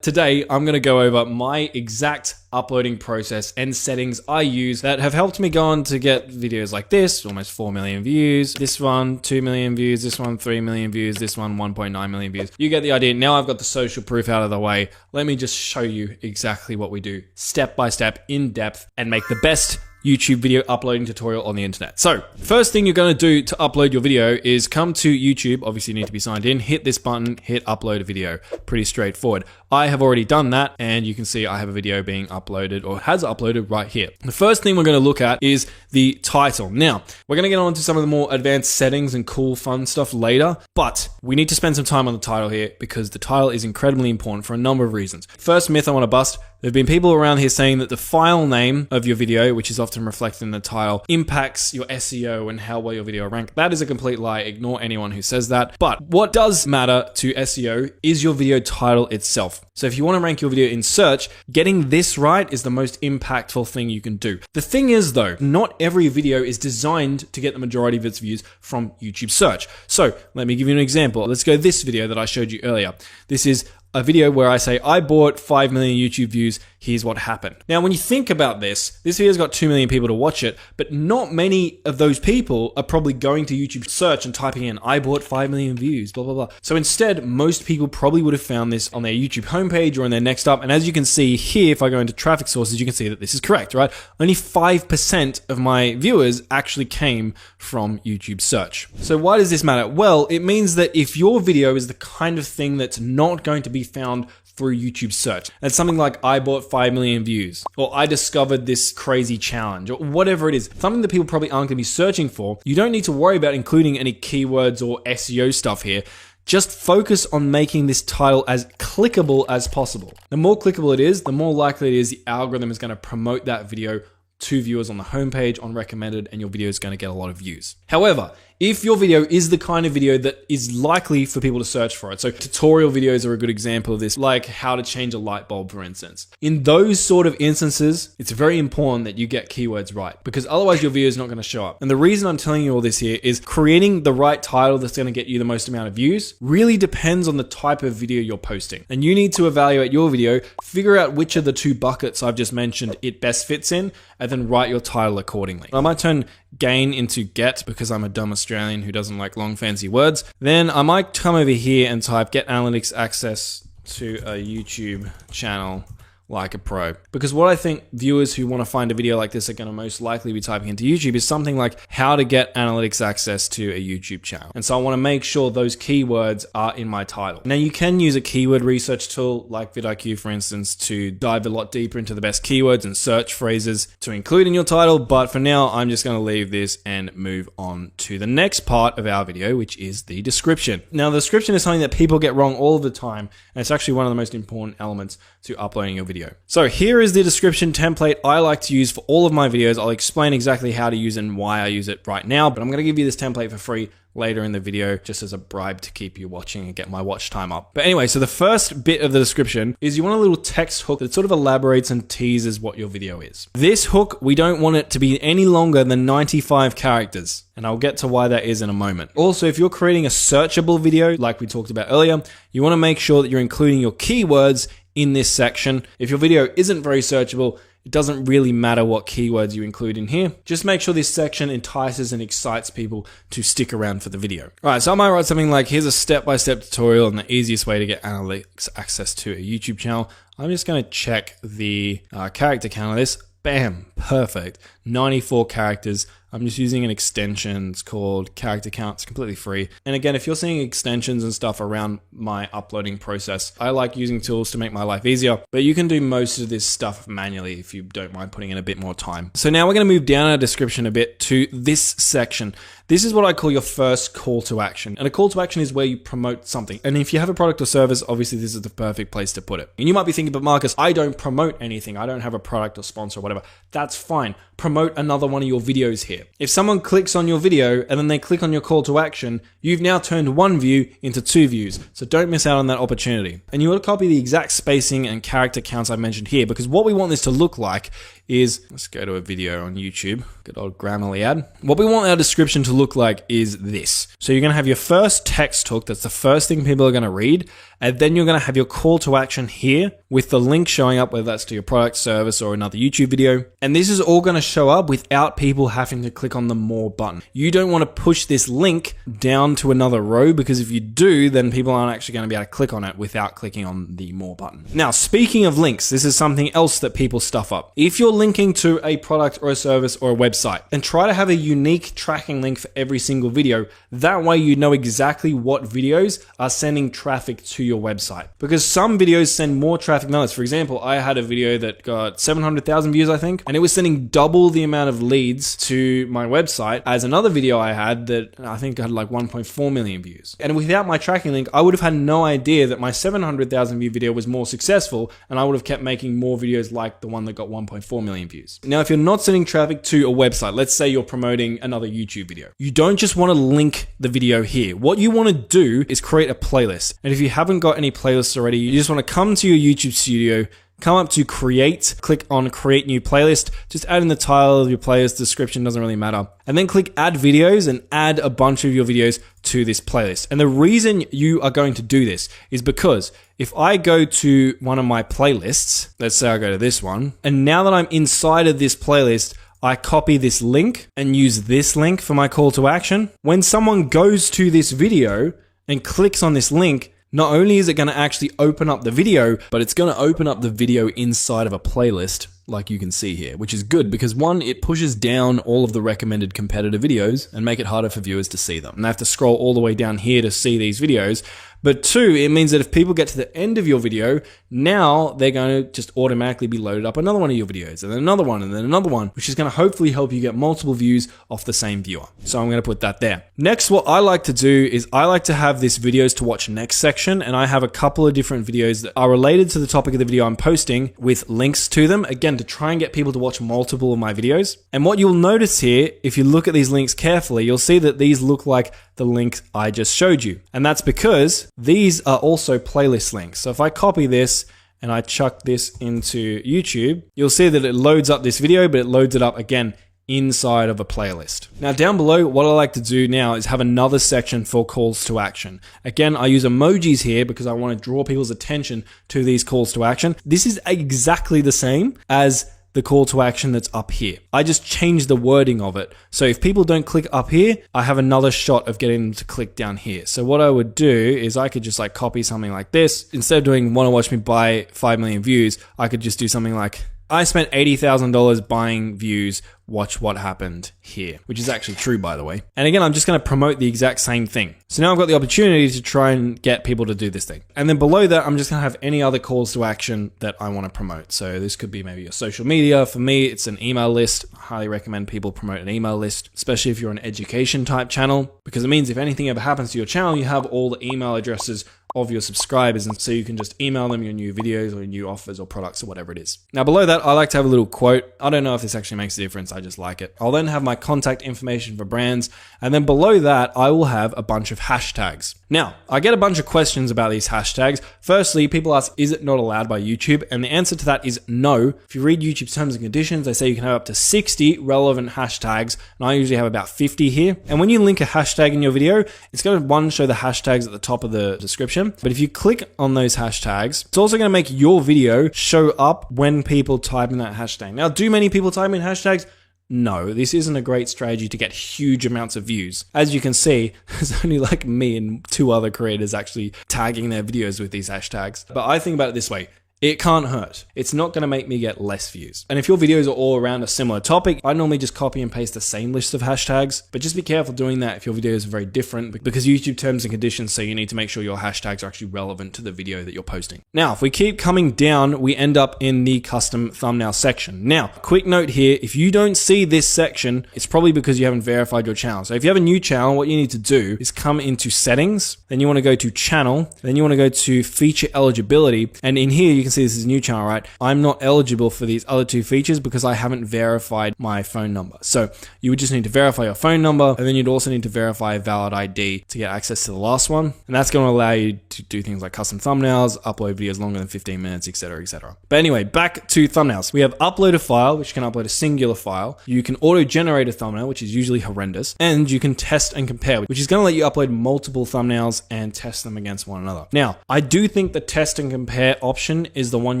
Today, I'm going to go over my exact uploading process and settings I use that have helped me go on to get videos like this, almost 4 million views, this one 2 million views, this one 3 million views, this one 1.9 million views. You get the idea. Now I've got the social proof out of the way. Let me just show you exactly what we do step by step, in depth, and make the best YouTube video uploading tutorial on the internet. So, first thing you're going to do to upload your video is come to YouTube. Obviously, you need to be signed in. Hit this button, hit upload a video. Pretty straightforward. I have already done that, and you can see I have a video being uploaded or has uploaded right here. The first thing we're going to look at is the title. Now, we're going to get on to some of the more advanced settings and cool, fun stuff later, but we need to spend some time on the title here because the title is incredibly important for a number of reasons. First myth I want to bust. There have been people around here saying that the file name of your video, which is often reflected in the title, impacts your SEO and how well your video ranks. That is a complete lie. Ignore anyone who says that. But what does matter to SEO is your video title itself. So if you want to rank your video in search, getting this right is the most impactful thing you can do. The thing is though, not every video is designed to get the majority of its views from YouTube search. So let me give you an example. Let's go this video that I showed you earlier. This is a video where I say, I bought 5 million YouTube views, here's what happened. Now, when you think about this video's got 2 million people to watch it, but not many of those people are probably going to YouTube search and typing in, I bought 5 million views, blah, blah, blah. So instead, most people probably would have found this on their YouTube homepage or in their next up. And as you can see here, if I go into traffic sources, you can see that this is correct, right? Only 5% of my viewers actually came from YouTube search. So why does this matter? Well, it means that if your video is the kind of thing that's not going to be found through YouTube search, and something like I bought 5 million views, or I discovered this crazy challenge, or whatever it is, something that people probably aren't going to be searching for, you don't need to worry about including any keywords or SEO stuff here. Just focus on making this title as clickable as possible. The more clickable it is, the more likely it is the algorithm is going to promote that video to viewers on the homepage, on recommended, and your video is going to get a lot of views. However, if your video is the kind of video that is likely for people to search for it, so tutorial videos are a good example of this, like how to change a light bulb, for instance. In those sort of instances, it's very important that you get keywords right, because otherwise your video is not going to show up. And the reason I'm telling you all this here is creating the right title that's going to get you the most amount of views really depends on the type of video you're posting. And you need to evaluate your video, figure out which of the two buckets I've just mentioned it best fits in, and then write your title accordingly. I might turn gain into get because I'm a dumb Australian who doesn't like long fancy words. Then I might come over here and type get analytics access to a YouTube channel like a pro. Because what I think viewers who want to find a video like this are going to most likely be typing into YouTube is something like how to get analytics access to a YouTube channel. And so I want to make sure those keywords are in my title. Now you can use a keyword research tool like vidIQ, for instance, to dive a lot deeper into the best keywords and search phrases to include in your title. But for now, I'm just going to leave this and move on to the next part of our video, which is the description. Now, the description is something that people get wrong all the time. And it's actually one of the most important elements to uploading your video. So here is the description template I like to use for all of my videos. I'll explain exactly how to use it and why I use it right now, but I'm going to give you this template for free later in the video just as a bribe to keep you watching and get my watch time up. But anyway, so the first bit of the description is you want a little text hook that sort of elaborates and teases what your video is. This hook, we don't want it to be any longer than 95 characters. And I'll get to why that is in a moment. Also, if you're creating a searchable video, like we talked about earlier, you want to make sure that you're including your keywords in this section. If your video isn't very searchable, it doesn't really matter what keywords you include in here. Just make sure this section entices and excites people to stick around for the video. All right, so I might write something like, here's a step-by-step tutorial on the easiest way to get analytics access to a YouTube channel. I'm just going to check the character count of this. Bam, perfect. 94 characters. I'm just using an extension. It's called Character Count. It's completely free. And again, if you're seeing extensions and stuff around my uploading process, I like using tools to make my life easier, but you can do most of this stuff manually if you don't mind putting in a bit more time. So now we're going to move down our description a bit to this section. This is what I call your first call to action. And a call to action is where you promote something. And if you have a product or service, obviously this is the perfect place to put it. And you might be thinking, but Marcus, I don't promote anything. I don't have a product or sponsor or whatever. That's fine. Promote another one of your videos here. If someone clicks on your video and then they click on your call to action, you've now turned one view into 2 views. So don't miss out on that opportunity. And you want to copy the exact spacing and character counts I mentioned here, because what we want this to look like is, let's go to a video on YouTube, good old Grammarly ad. What we want our description to look like is this. So you're gonna have your first text hook, that's the first thing people are gonna read, and then you're gonna have your call to action here with the link showing up, whether that's to your product, service, or another YouTube video. And this is all gonna show up without people having to click on the more button. You don't wanna push this link down to another row, because if you do, then people aren't actually gonna be able to click on it without clicking on the more button. Now, speaking of links, this is something else that people stuff up. If you're linking to a product or a service or a website, then try to have a unique tracking link for every single video. That way you know exactly what videos are sending traffic to your website, because some videos send more traffic than others. For example, I had a video that got 700,000 views, I think, and it was sending double the amount of leads to my website as another video I had that I think had like 1.4 million views. And without my tracking link, I would have had no idea that my 700,000 view video was more successful, and I would have kept making more videos like the one that got 1.4 million views. Now, if you're not sending traffic to a website, let's say you're promoting another YouTube video, you don't just want to link the video here. What you want to do is create a playlist. And if you haven't got any playlists already, you just want to come to your YouTube studio, come up to create, click on create new playlist, just add in the title of your playlist, description doesn't really matter, and then click add videos and add a bunch of your videos to this playlist. And the reason you are going to do this is because if I go to one of my playlists, let's say I go to this one, and now that I'm inside of this playlist, I copy this link and use this link for my call to action. When someone goes to this video and clicks on this link, not only is it going to actually open up the video, but it's going to open up the video inside of a playlist, like you can see here, which is good because one, it pushes down all of the recommended competitor videos and make it harder for viewers to see them. And they have to scroll all the way down here to see these videos. But two, it means that if people get to the end of your video, now they're going to just automatically be loaded up another one of your videos, and then another one, and then another one, which is going to hopefully help you get multiple views off the same viewer. So I'm going to put that there. Next, what I like to do is I like to have this videos to watch next section, and I have a couple of different videos that are related to the topic of the video I'm posting with links to them, again, to try and get people to watch multiple of my videos. And what you'll notice here, if you look at these links carefully, you'll see that these look like the link I just showed you. And that's because these are also playlist links. So if I copy this and I chuck this into YouTube, you'll see that it loads up this video, but it loads it up again inside of a playlist. Now down below, what I like to do now is have another section for calls to action. Again, I use emojis here because I want to draw people's attention to these calls to action. This is exactly the same as the call to action that's up here. I just changed the wording of it. So if people don't click up here, I have another shot of getting them to click down here. So what I would do is I could just like copy something like this. Instead of doing want to watch me buy 5 million views, I could just do something like, I spent $80,000 buying views, watch what happened here, which is actually true, by the way. And again, I'm just going to promote the exact same thing. So now I've got the opportunity to try and get people to do this thing. And then below that, I'm just going to have any other calls to action that I want to promote. So this could be maybe your social media. For me, it's an email list. I highly recommend people promote an email list, especially if you're an education type channel, because it means if anything ever happens to your channel, you have all the email addresses of your subscribers, and so you can just email them your new videos or your new offers or products or whatever it is. Now below that, I like to have a little quote. I don't know if this actually makes a difference, I just like it. I'll then have my contact information for brands, and then below that, I will have a bunch of hashtags. Now, I get a bunch of questions about these hashtags. Firstly, people ask, is it not allowed by YouTube? And the answer to that is no. If you read YouTube's terms and conditions, they say you can have up to 60 relevant hashtags, and I usually have about 50 here. And when you link a hashtag in your video, it's going to, one, show the hashtags at the top of the description. But if you click on those hashtags, it's also going to make your video show up when people type in that hashtag. Now, do many people type in hashtags? No, this isn't a great strategy to get huge amounts of views. As you can see, there's only like me and 2 other creators actually tagging their videos with these hashtags. But I think about it this way. It can't hurt. It's not going to make me get less views. And if your videos are all around a similar topic, I normally just copy and paste the same list of hashtags, but just be careful doing that if your videos are very different, because YouTube terms and conditions say you need to make sure your hashtags are actually relevant to the video that you're posting. Now, if we keep coming down, we end up in the custom thumbnail section. Now, quick note here, if you don't see this section, it's probably because you haven't verified your channel. So if you have a new channel, what you need to do is come into settings, then you want to go to channel, then you want to go to feature eligibility, and in here you can see this is a new channel, right? I'm not eligible for these other two features because I haven't verified my phone number. So you would just need to verify your phone number, and then you'd also need to verify a valid ID to get access to the last one. And that's going to allow you to do things like custom thumbnails, upload videos longer than 15 minutes, etc., etc. But anyway, back to thumbnails. We have upload a file, which can upload a singular file. You can auto-generate a thumbnail, which is usually horrendous, and you can test and compare, which is going to let you upload multiple thumbnails and test them against one another. Now, I do think the test and compare option is the one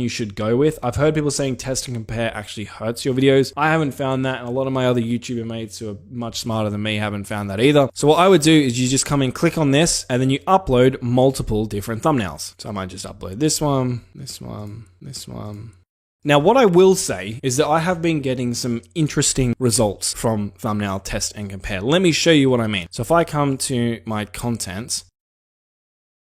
you should go with. I've heard people saying test and compare actually hurts your videos. I haven't found that, and a lot of my other YouTuber mates who are much smarter than me haven't found that either. So what I would do is you just come in, click on this, and then you upload multiple different thumbnails. So I might just upload this one, this one, this one. Now, what I will say is that I have been getting some interesting results from thumbnail test and compare. Let me show you what I mean. So if I come to my content,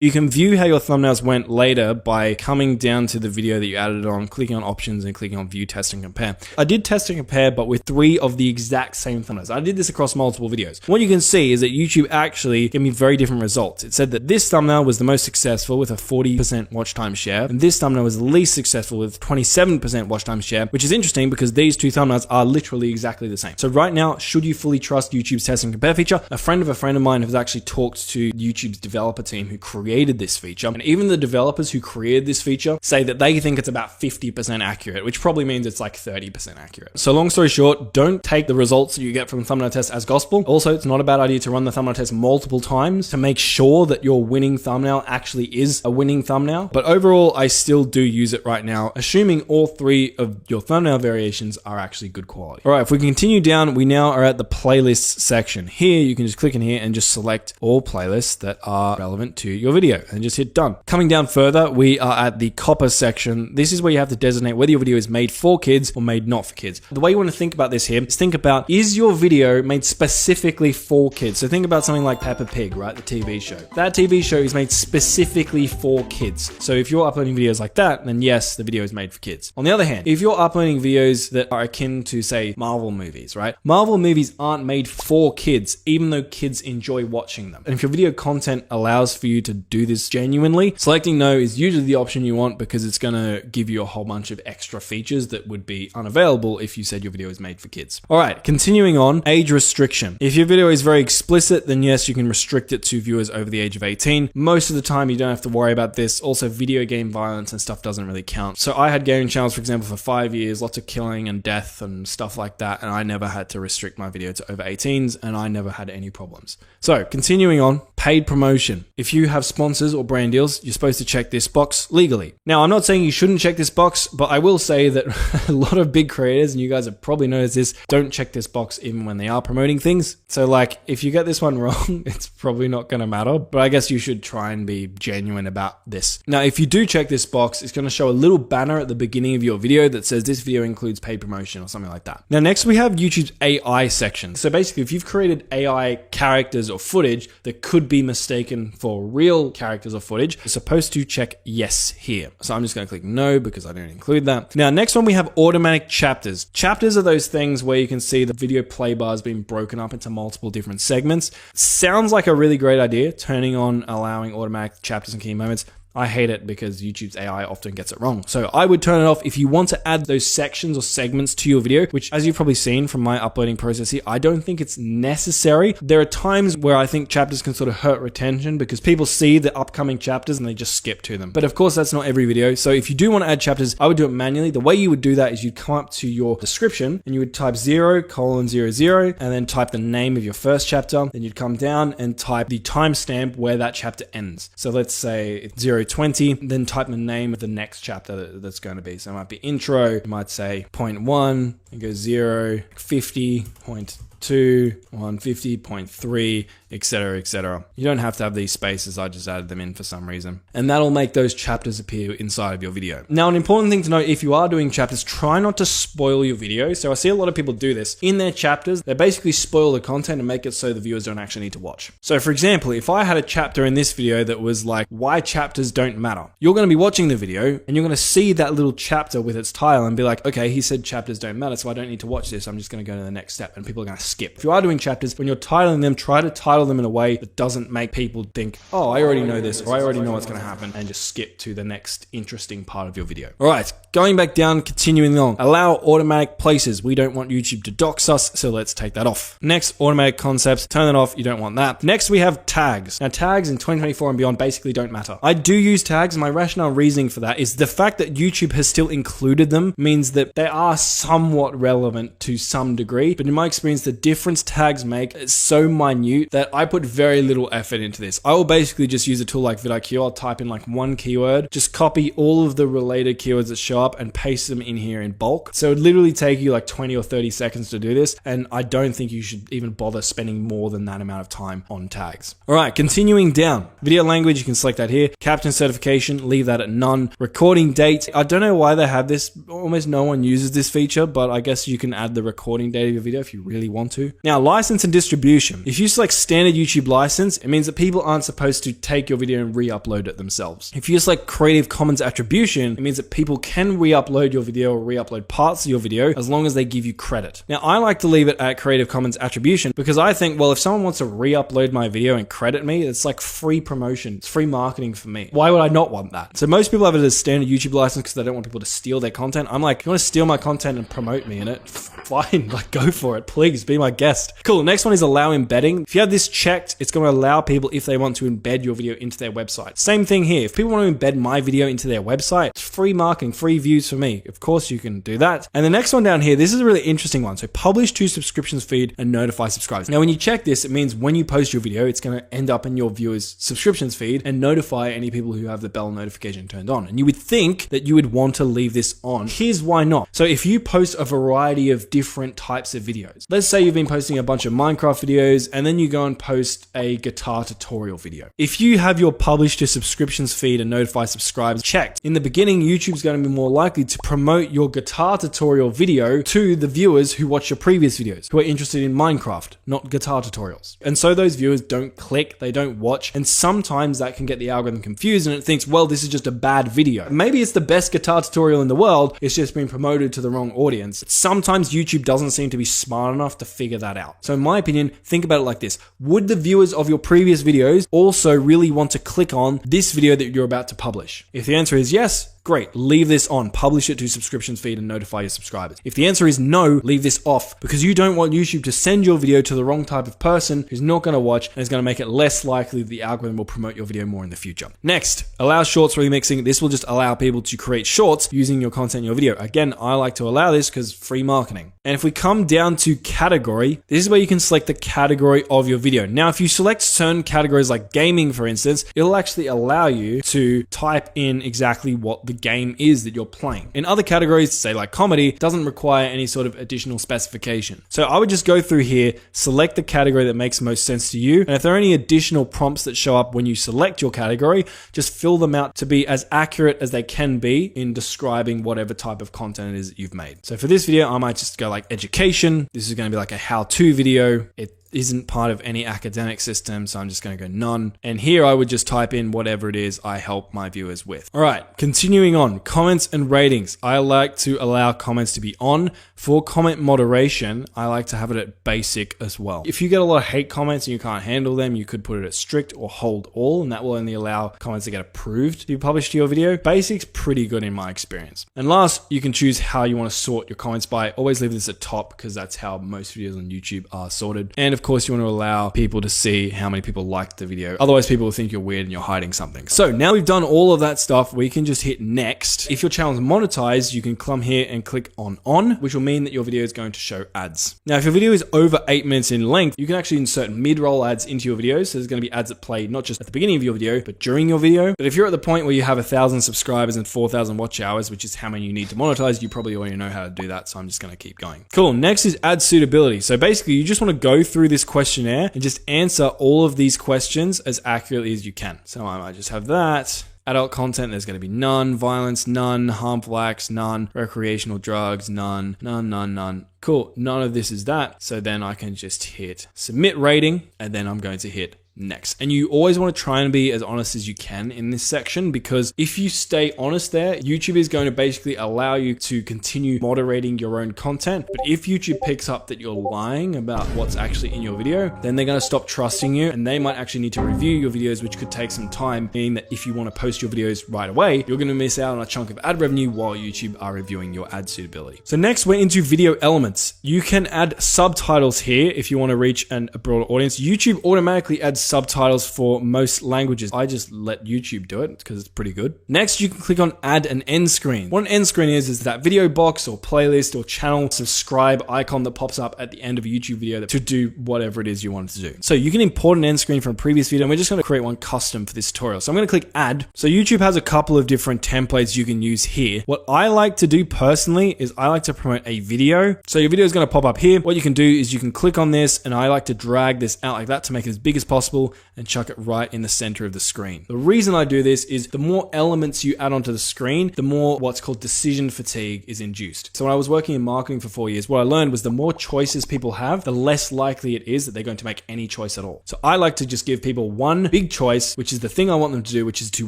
you can view how your thumbnails went later by coming down to the video that you added on, clicking on options and clicking on view, test and compare. I did test and compare, but with 3 of the exact same thumbnails. I did this across multiple videos. What you can see is that YouTube actually gave me very different results. It said that this thumbnail was the most successful with a 40% watch time share, and this thumbnail was the least successful with 27% watch time share, which is interesting because these 2 thumbnails are literally exactly the same. So right now, should you fully trust YouTube's test and compare feature? A friend of mine has actually talked to YouTube's developer team who created this feature, and even the developers who created this feature say that they think it's about 50% accurate, which probably means it's like 30% accurate. So long story short, don't take the results that you get from thumbnail test as gospel. Also, it's not a bad idea to run the thumbnail test multiple times to make sure that your winning thumbnail actually is a winning thumbnail. But overall, I still do use it right now, assuming all 3 of your thumbnail variations are actually good quality. All right, if we continue down, we now are at the playlists section. Here, you can just click in here and just select all playlists that are relevant to your video and just hit done. Coming down further, we are at the copper section. This is where you have to designate whether your video is made for kids or made not for kids. The way you want to think about this here is think about, is your video made specifically for kids? So think about something like Peppa Pig, right? The TV show. That TV show is made specifically for kids. So if you're uploading videos like that, then yes, the video is made for kids. On the other hand, if you're uploading videos that are akin to, say, Marvel movies, right? Marvel movies aren't made for kids, even though kids enjoy watching them. And if your video content allows for you to do this genuinely, selecting no is usually the option you want because it's going to give you a whole bunch of extra features that would be unavailable if you said your video is made for kids. All right, continuing on, age restriction. If your video is very explicit, then yes, you can restrict it to viewers over the age of 18. Most of the time, you don't have to worry about this. Also, video game violence and stuff doesn't really count. So I had gaming channels, for example, for 5 years, lots of killing and death and stuff like that, and I never had to restrict my video to over 18s, and I never had any problems. So continuing on, paid promotion. If you have sponsors or brand deals, you're supposed to check this box legally. Now, I'm not saying you shouldn't check this box, but I will say that a lot of big creators, and you guys have probably noticed this, don't check this box even when they are promoting things. So like, if you get this one wrong, it's probably not going to matter, but I guess you should try and be genuine about this. Now, if you do check this box, it's going to show a little banner at the beginning of your video that says this video includes paid promotion or something like that. Now, next we have YouTube's AI section. So basically, if you've created AI characters or footage that could be mistaken for real characters or footage, you're supposed to check yes here. So I'm just going to click no because I don't include that. Now, next one we have automatic chapters. Chapters are those things where you can see the video play bar has been broken up into multiple different segments. Sounds like a really great idea, turning on allowing automatic chapters and key moments. I hate it because YouTube's AI often gets it wrong. So I would turn it off if you want to add those sections or segments to your video, which, as you've probably seen from my uploading process here, I don't think it's necessary. There are times where I think chapters can sort of hurt retention because people see the upcoming chapters and they just skip to them. But of course, that's not every video. So if you do want to add chapters, I would do it manually. The way you would do that is you'd come up to your description and you would type 0:00 and then type the name of your first chapter. Then you'd come down and type the timestamp where that chapter ends. So let's say it's 0:20, then type the name of the next chapter that's going to be. So it might be intro, you might say 0.1, and go 0:50, 0.2, 150.3, etc., etc. You don't have to have these spaces, I just added them in for some reason. And that'll make those chapters appear inside of your video. Now, an important thing to note, if you are doing chapters, try not to spoil your video. So I see a lot of people do this. In their chapters, they basically spoil the content and make it so the viewers don't actually need to watch. So for example, if I had a chapter in this video that was like, why chapters don't matter. You're going to be watching the video and you're going to see that little chapter with its title and be like, okay, he said chapters don't matter, so I don't need to watch this. I'm just going to go to the next step, and people are going to skip. If you are doing chapters, when you're titling them, try to title them in a way that doesn't make people think, oh, I already know this, or I already know what's going to happen, and just skip to the next interesting part of your video. All right, going back down, continuing on. Allow automatic places. We don't want YouTube to dox us, so let's take that off. Next, automatic concepts. Turn that off. You don't want that. Next, we have tags. Now, tags in 2024 and beyond basically don't matter. I do use tags, and my rationale reasoning for that is the fact that YouTube has still included them means that they are somewhat relevant to some degree, but in my experience, the difference tags make is so minute that I put very little effort into this. I will basically just use a tool like vidIQ. I'll type in like one keyword, just copy all of the related keywords that show up and paste them in here in bulk. So it would literally take you like 20 or 30 seconds to do this, and I don't think you should even bother spending more than that amount of time on tags. All right, continuing down. Video language, you can select that here. Caption certification, leave that at none. Recording date, I don't know why they have this. Almost no one uses this feature, but I guess you can add the recording date of your video if you really want to. Now, license and distribution. If you select standard YouTube license, it means that people aren't supposed to take your video and re-upload it themselves. If you select Creative Commons attribution, it means that people can re-upload your video or re-upload parts of your video as long as they give you credit. Now, I like to leave it at Creative Commons attribution because I think, well, if someone wants to re-upload my video and credit me, it's like free promotion. It's free marketing for me. Why would I not want that? So most people have it as standard YouTube license because they don't want people to steal their content. I'm like, you want to steal my content and promote me in it? Fine, like go for it. Please be my guest. Cool. Next one is allow embedding. If you have this checked, it's going to allow people if they want to embed your video into their website. Same thing here. If people want to embed my video into their website, it's free marketing, free views for me. Of course you can do that. And the next one down here, this is a really interesting one. So publish to subscriptions feed and notify subscribers. Now, when you check this, it means when you post your video, it's going to end up in your viewers' subscriptions feed and notify any people who have the bell notification turned on. And you would think that you would want to leave this on. Here's why not. So if you post a variety of different types of videos, let's say you've been posting a bunch of Minecraft videos and then you go and post a guitar tutorial video. If you have your publish to subscriptions feed and notify subscribers checked, in the beginning, YouTube's going to be more likely to promote your guitar tutorial video to the viewers who watch your previous videos, who are interested in Minecraft, not guitar tutorials. And so those viewers don't click, they don't watch, and sometimes that can get the algorithm confused and it thinks, well, this is just a bad video. Maybe it's the best guitar tutorial in the world, it's just been promoted to the wrong audience. Sometimes YouTube doesn't seem to be smart enough to figure that out. So in my opinion, think about it like this. Would the viewers of your previous videos also really want to click on this video that you're about to publish? If the answer is yes, great, leave this on, publish it to subscriptions feed and notify your subscribers. If the answer is no, leave this off because you don't want YouTube to send your video to the wrong type of person who's not going to watch and is going to make it less likely that the algorithm will promote your video more in the future. Next, allow shorts remixing. This will just allow people to create shorts using your content in your video. Again, I like to allow this because free marketing. And if we come down to category, this is where you can select the category of your video. Now, if you select certain categories like gaming, for instance, it'll actually allow you to type in exactly what the game is that you're playing. In other categories, say like comedy, it doesn't require any sort of additional specification. So I would just go through here, select the category that makes most sense to you. And if there are any additional prompts that show up when you select your category, just fill them out to be as accurate as they can be in describing whatever type of content it is that you've made. So for this video, I might just go like education. This is going to be like a how-to video. It isn't part of any academic system, so I'm just going to go none. And here I would just type in whatever it is I help my viewers with. All right, continuing on, comments and ratings. I like to allow comments to be on. For comment moderation, I like to have it at basic as well. If you get a lot of hate comments and you can't handle them, you could put it at strict or hold all, and that will only allow comments to get approved to be published to your video. Basic's pretty good in my experience. And last, you can choose how you want to sort your comments by. Always leave this at top because that's how most videos on YouTube are sorted. And of course, you want to allow people to see how many people liked the video. Otherwise, people will think you're weird and you're hiding something. So now we've done all of that stuff, we can just hit next. If your channel is monetized, you can come here and click on, which will mean that your video is going to show ads. Now, if your video is over 8 minutes in length, you can actually insert mid-roll ads into your videos. So there's going to be ads that play not just at the beginning of your video, but during your video. But if you're at the point where you have 1,000 subscribers and 4,000 watch hours, which is how many you need to monetize, you probably already know how to do that. So I'm just going to keep going. Cool. Next is ad suitability. So basically, you just want to go through this questionnaire and just answer all of these questions as accurately as you can. So I might just have that. Adult content, there's going to be none. Violence, none. Harmful acts, none. Recreational drugs, none. None. Cool. None of this is that. So then I can just hit submit rating and then I'm going to hit next. And you always want to try and be as honest as you can in this section, because if you stay honest there, YouTube is going to basically allow you to continue moderating your own content. But if YouTube picks up that you're lying about what's actually in your video, then they're going to stop trusting you, and they might actually need to review your videos, which could take some time, meaning that if you want to post your videos right away, you're going to miss out on a chunk of ad revenue while YouTube are reviewing your ad suitability. So next, we're into video elements. You can add subtitles here if you want to reach a broader audience. YouTube automatically adds subtitles for most languages. I just let YouTube do it because it's pretty good. Next, you can click on add an end screen. What an end screen is that video box or playlist or channel subscribe icon that pops up at the end of a YouTube video to do whatever it is you want it to do. So you can import an end screen from a previous video, and we're just going to create one custom for this tutorial. So I'm going to click add. So YouTube has a couple of different templates you can use here. What I like to do personally is I like to promote a video. So your video is going to pop up here. What you can do is you can click on this, and I like to drag this out like that to make it as big as possible and chuck it right in the center of the screen. The reason I do this is the more elements you add onto the screen, the more what's called decision fatigue is induced. So when I was working in marketing for 4 years, what I learned was the more choices people have, the less likely it is that they're going to make any choice at all. So I like to just give people one big choice, which is the thing I want them to do, which is to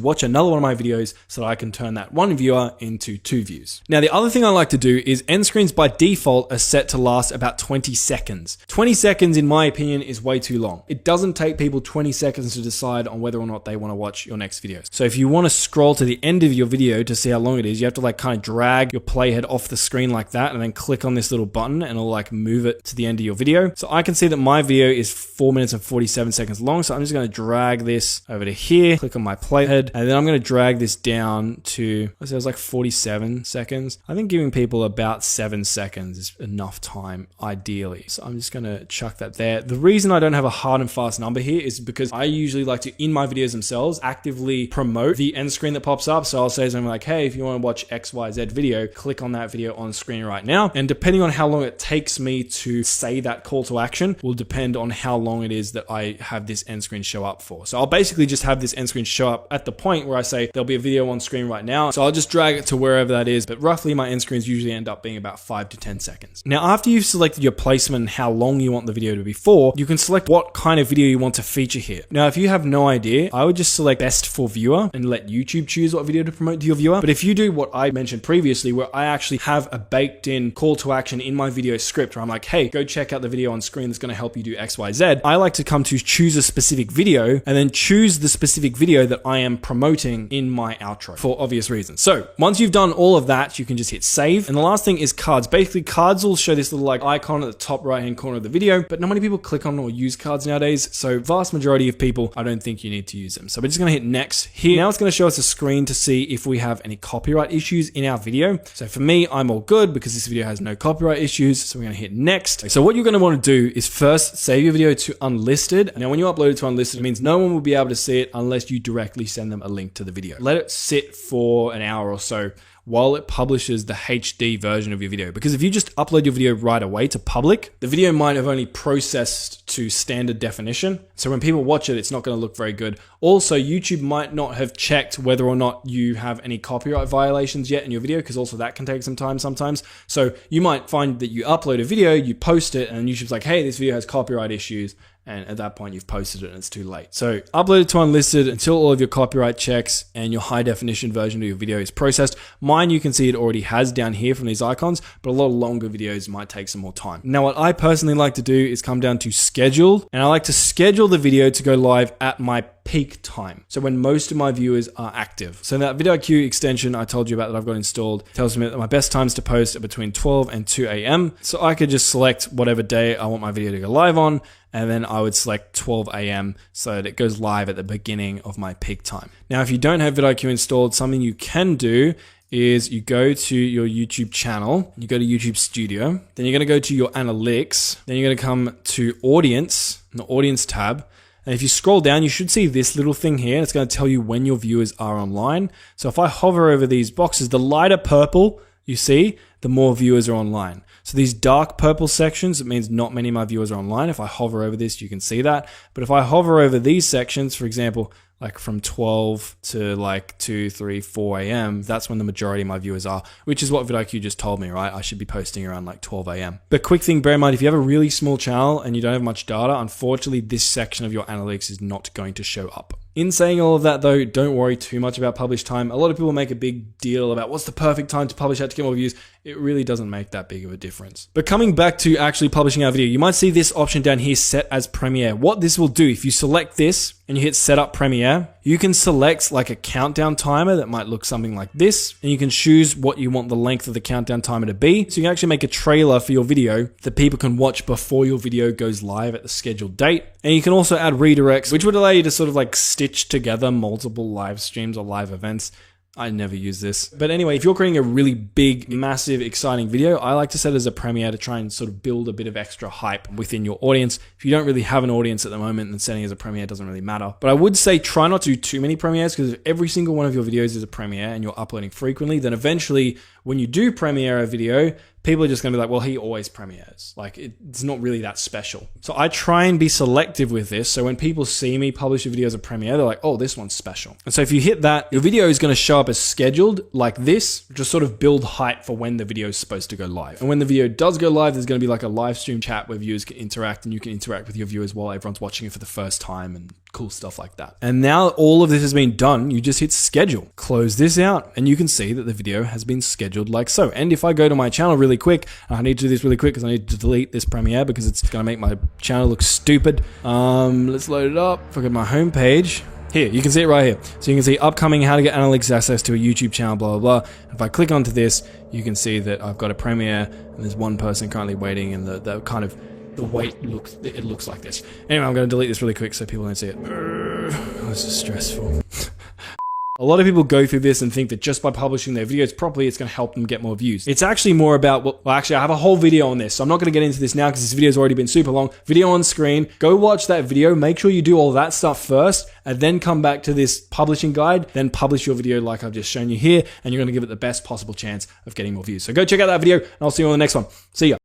watch another one of my videos so that I can turn that one viewer into 2 views. Now, the other thing I like to do is end screens by default are set to last about 20 seconds. 20 seconds, in my opinion, is way too long. It doesn't take people 20 seconds to decide on whether or not they want to watch your next video. So if you want to scroll to the end of your video to see how long it is, you have to like kind of drag your playhead off the screen like that, and then click on this little button and it'll like move it to the end of your video. So I can see that my video is 4 minutes and 47 seconds long. So I'm just going to drag this over to here, click on my playhead, and then I'm going to drag this down to, let's say it was like 47 seconds. I think giving people about 7 seconds is enough time, ideally. So I'm just going to chuck that there. The reason I don't have a hard and fast number here is because I usually like to, in my videos themselves, actively promote the end screen that pops up. So I'll say something like, hey, if you want to watch XYZ video, click on that video on screen right now. And depending on how long it takes me to say that call to action will depend on how long it is that I have this end screen show up for. So I'll basically just have this end screen show up at the point where I say there'll be a video on screen right now. So I'll just drag it to wherever that is. But roughly my end screens usually end up being about 5 to 10 seconds. Now, after you've selected your placement and how long you want the video to be for, you can select what kind of video you want to feature here. Now, if you have no idea, I would just select best for viewer and let YouTube choose what video to promote to your viewer. But if you do what I mentioned previously, where I actually have a baked in call to action in my video script where I'm like, hey, go check out the video on screen that's going to help you do XYZ, I like to come to choose a specific video and then choose the specific video that I am promoting in my outro for obvious reasons. So once you've done all of that, you can just hit save. And the last thing is cards. Basically, cards will show this little like icon at the top right hand corner of the video, but not many people click on or use cards nowadays. So vast majority of people, I don't think you need to use them. So we're just going to hit next here. Now it's going to show us a screen to see if we have any copyright issues in our video. So for me, I'm all good because this video has no copyright issues. So we're going to hit next. So what you're going to want to do is first save your video to unlisted. Now, when you upload it to unlisted, it means no one will be able to see it unless you directly send them a link to the video. Let it sit for an hour or so while it publishes the HD version of your video. Because if you just upload your video right away to public, the video might have only processed to standard definition. So when people watch it, it's not going to look very good. Also, YouTube might not have checked whether or not you have any copyright violations yet in your video, because also that can take some time sometimes. So you might find that you upload a video, you post it, and YouTube's like, hey, this video has copyright issues. And at that point, you've posted it and it's too late. So upload it to unlisted until all of your copyright checks and your high definition version of your video is processed. Mine, you can see it already has down here from these icons, but a lot of longer videos might take some more time. Now, what I personally like to do is come down to schedule, and I like to schedule the video to go live at my peak time. So when most of my viewers are active. So that vidIQ extension I told you about that I've got installed tells me that my best times to post are between 12 and 2 a.m. So I could just select whatever day I want my video to go live on, and then I would select 12 a.m. so that it goes live at the beginning of my peak time. Now, if you don't have vidIQ installed, something you can do is you go to your YouTube channel, you go to YouTube Studio, then you're going to go to your analytics, then you're going to come to audience, the audience tab. And if you scroll down, you should see this little thing here. It's going to tell you when your viewers are online. So if I hover over these boxes, the lighter purple you see, the more viewers are online. So these dark purple sections, it means not many of my viewers are online. If I hover over this, you can see that. But if I hover over these sections, for example, like from 12 to like 2, 3, 4 a.m., that's when the majority of my viewers are, which is what vidIQ just told me, right? I should be posting around like 12 a.m. But quick thing, bear in mind, if you have a really small channel and you don't have much data, unfortunately, this section of your analytics is not going to show up. In saying all of that though, don't worry too much about publish time. A lot of people make a big deal about what's the perfect time to publish out to get more views. It really doesn't make that big of a difference. But coming back to actually publishing our video, you might see this option down here set as Premiere. What this will do, if you select this and you hit set up Premiere, you can select like a countdown timer that might look something like this, and you can choose what you want the length of the countdown timer to be. So you can actually make a trailer for your video that people can watch before your video goes live at the scheduled date. And you can also add redirects, which would allow you to sort of like stitch together multiple live streams or live events. I never use this. But anyway, if you're creating a really big, massive, exciting video, I like to set it as a premiere to try and sort of build a bit of extra hype within your audience. If you don't really have an audience at the moment, then setting it as a premiere doesn't really matter. But I would say try not to do too many premieres, because if every single one of your videos is a premiere and you're uploading frequently, then eventually when you do premiere a video, people are just going to be like, well, he always premieres. Like, it's not really that special. So I try and be selective with this. So when people see me publish a video as a premiere, they're like, oh, this one's special. And so if you hit that, your video is going to show up as scheduled like this, just sort of build hype for when the video is supposed to go live. And when the video does go live, there's going to be like a live stream chat where viewers can interact, and you can interact with your viewers while everyone's watching it for the first time and cool stuff like that. And now all of this has been done, you just hit schedule. Close this out, and you can see that the video has been scheduled like so. And if I go to my channel really quick, I need to do this really quick because I need to delete this premiere because it's going to make my channel look stupid. Let's load it up. If I go to my homepage, here, you can see it right here. So you can see upcoming, how to get analytics access to a YouTube channel, blah, blah, blah. If I click onto this, you can see that I've got a premiere and there's one person currently waiting, and the kind of the wait looks like this. Anyway, I'm going to delete this really quick so people don't see it. Oh, this is stressful. A lot of people go through this and think that just by publishing their videos properly, it's going to help them get more views. It's actually more about, well, actually, I have a whole video on this, so I'm not going to get into this now because this video's already been super long. Video on screen. Go watch that video. Make sure you do all that stuff first, and then come back to this publishing guide. Then publish your video like I've just shown you here, and you're going to give it the best possible chance of getting more views. So go check out that video, and I'll see you on the next one. See ya.